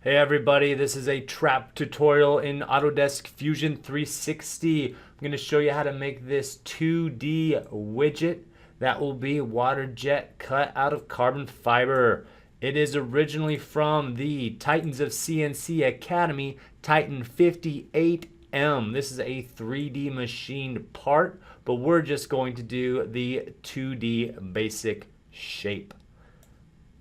Hey everybody, this is a trap tutorial in Autodesk Fusion 360. I'm going to show you how to make this 2D widget that will be water jet cut out of carbon fiber. It is originally from the Titans of CNC Academy Titan 58M. This is a 3D machined part, but we're just going to do the 2D basic shape.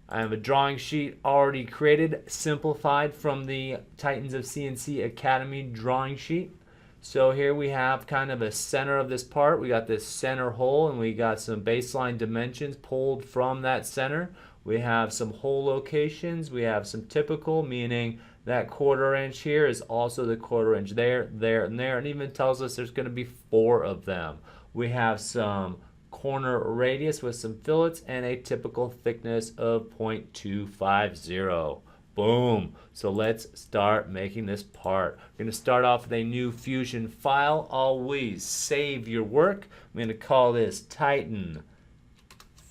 I have a drawing sheet already created, simplified from the Titans of CNC Academy drawing sheet. So here we have kind of a center of this part. We got this center hole and we got some baseline dimensions pulled from that center. We have some hole locations. We have some typical, meaning that 1/4 inch here is also the 1/4 inch there, there, and there. And even tells us there's going to be 4 of them. We have some corner radius with some fillets and a typical thickness of 0.250. Boom. So let's start making this part. We're going to start off with a new Fusion file. Always save your work. I'm going to call this Titan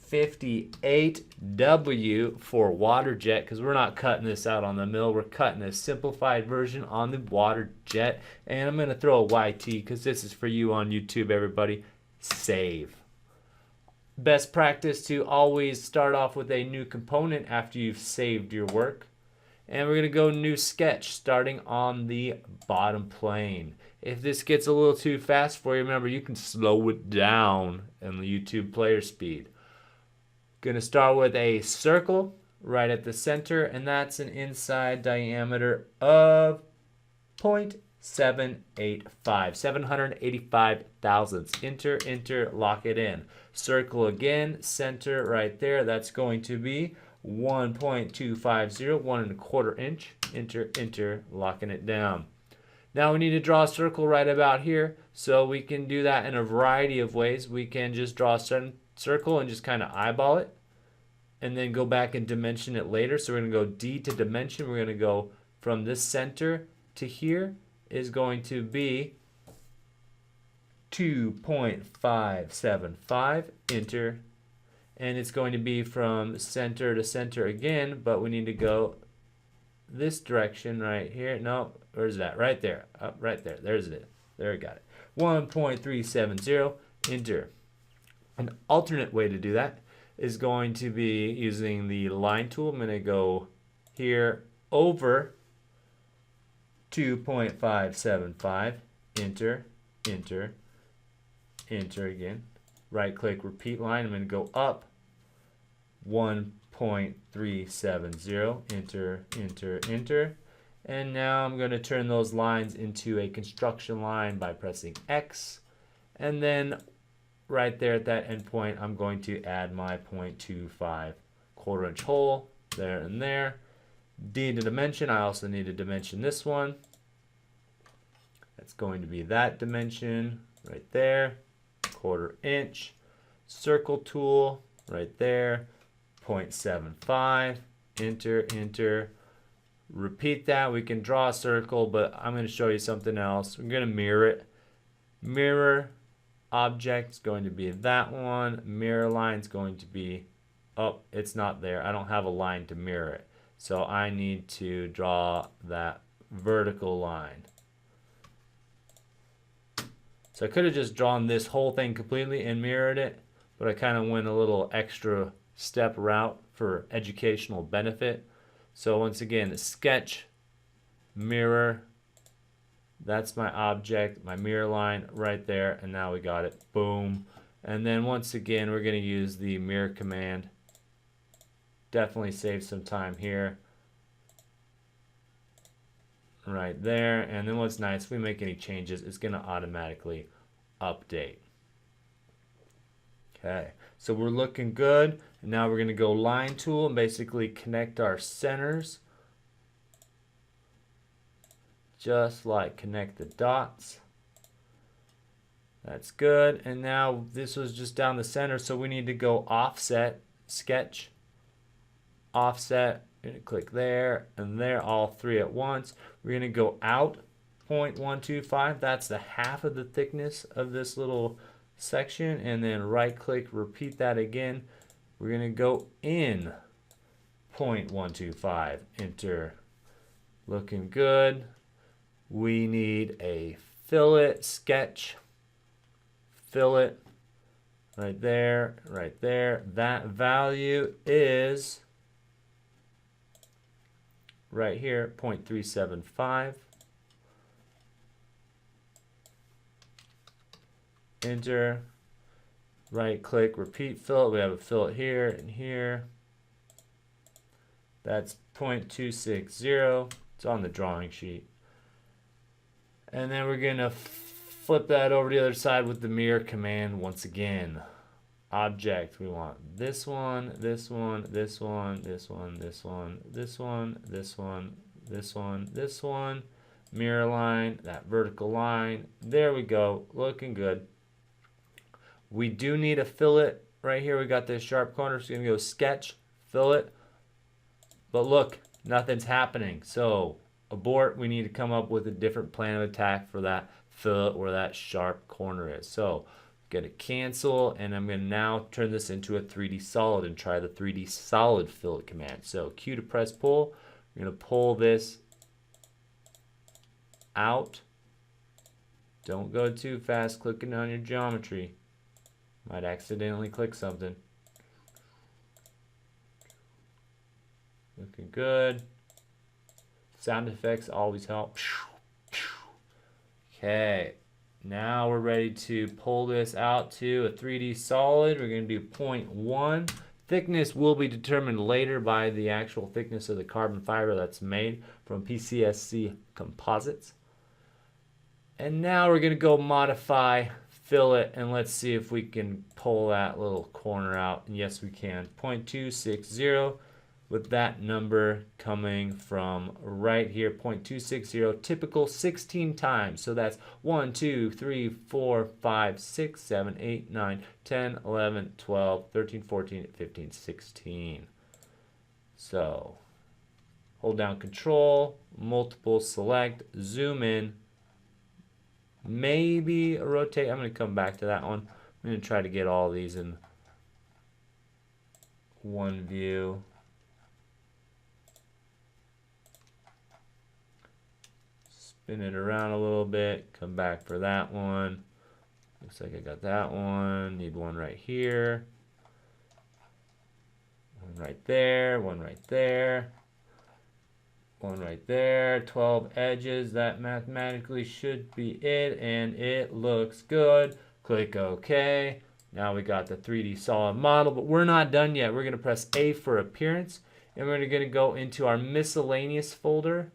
58W for water jet because we're not cutting this out on the mill. We're cutting a simplified version on the water jet. And I'm going to throw a YT because this is for you on YouTube, everybody. Save. Best practice to always start off with a new component after you've saved your work. And we're going to go new sketch starting on the bottom plane. If this gets a little too fast for you, remember you can slow it down in the YouTube player speed. Going to start with a circle right at the center, and that's an inside diameter of 0.785, 785 thousandths. Enter, lock it in. Circle again, center right there. That's going to be 1.250, 1 1/4 inch. Enter, locking it down. Now we need to draw a circle right about here, so we can do that in a variety of ways. We can just draw a circle and just kind of eyeball it, and then go back and dimension it later. So we're going to go D to dimension. We're going to go from this center to here is going to be 2.575, enter, and it's going to be from center to center again, but we need to go this direction right here. No, where's that? Right there. Up right there. There's it. There, we got it. 1.370, enter. An alternate way to do that is going to be using the line tool. I'm going to go here over 2.575, enter again. Right click, repeat line. I'm going to go up 1.370, enter. And now I'm going to turn those lines into a construction line by pressing X. And then right there at that endpoint, I'm going to add my 0.25 1/4 inch hole there and there. D to dimension. I also need to dimension this one. That's going to be that dimension right there, 1/4 inch. Circle tool right there, 0.75, enter. Repeat that. We can draw a circle, but I'm going to show you something else. We're going to mirror it. Mirror object is going to be that one. Mirror line is going to be, oh, it's not there. I don't have a line to mirror it. So I need to draw that vertical line. So I could have just drawn this whole thing completely and mirrored it, but I kind of went a little extra step route for educational benefit. So once again, the sketch, mirror, that's my object, my mirror line right there, and now we got it. Boom. And then once again, we're going to use the mirror command. Definitely save some time here. Right there. And then what's nice, if we make any changes, it's going to automatically update. Okay, so we're looking good. And now we're going to go line tool and basically connect our centers. Just like connect the dots. That's good. And now this was just down the center, so we need to go offset, sketch, offset. We're going to click there and there, all three at once. We're going to go out 0.125. That's the half of the thickness of this little section. And then right click, repeat that again. We're going to go in 0.125, enter. Looking good. We need a fillet sketch. Fillet. Right there, right there. That value is right here, 0.375. Enter. Right click, repeat fillet. We have a fillet here and here. That's 0.260. It's on the drawing sheet. And then we're going to flip that over to the other side with the mirror command once again. Object, we want this one, this one, this one, this one, this one, this one, this one, this one, this one. Mirror line, that vertical line. There we go, looking good. We do need a fillet right here. We got this sharp corner, so we're gonna go sketch, fillet. But look, nothing's happening. So abort, we need to come up with a different plan of attack for that fillet where that sharp corner is. So I'm gonna cancel, and I'm gonna now turn this into a 3D solid and try the 3D solid fillet command. So Q to press pull. We're gonna pull this out. Don't go too fast clicking on your geometry. Might accidentally click something. Looking good. Sound effects always help. Okay, now we're ready to pull this out to a 3D solid. We're going to do 0.1. Thickness will be determined later by the actual thickness of the carbon fiber that's made from PCSC composites. And now we're going to go modify fillet, and let's see if we can pull that little corner out. And yes, we can. 0.260 with that number coming from right here. 0.260, typical 16 times. So that's 1, 2, 3, 4, 5, 6, 7, 8, 9, 10, 11, 12, 13, 14, 15, 16. So hold down Control, multiple select, zoom in, maybe rotate. I'm going to come back to that one. I'm going to try to get all these in one view. Spin it around a little bit. Come back for that one. Looks like I got that one. Need one right here. One right there. One right there. One right there. 12 edges. That mathematically should be it, and it looks good. Click OK. Now we got the 3D solid model, but we're not done yet. We're going to press A for appearance, and we're going to go into our miscellaneous folder,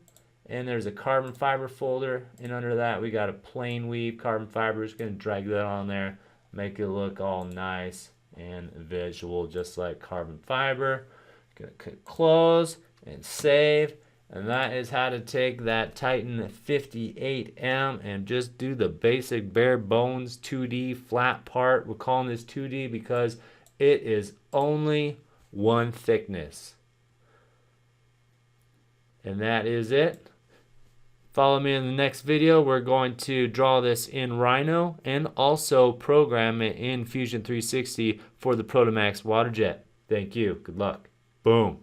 and there's a carbon fiber folder, and under that we got a plain weave carbon fiber. Just going to drag that on there, make it look all nice and visual, just like carbon fiber. Going to click close and save. And that is how to take that Titan 58M and just do the basic bare bones 2D flat part. We're calling this 2D because it is only one thickness. And that is it. Follow me in the next video. We're going to draw this in Rhino and also program it in Fusion 360 for the Protomax water jet. Thank you. Good luck. Boom.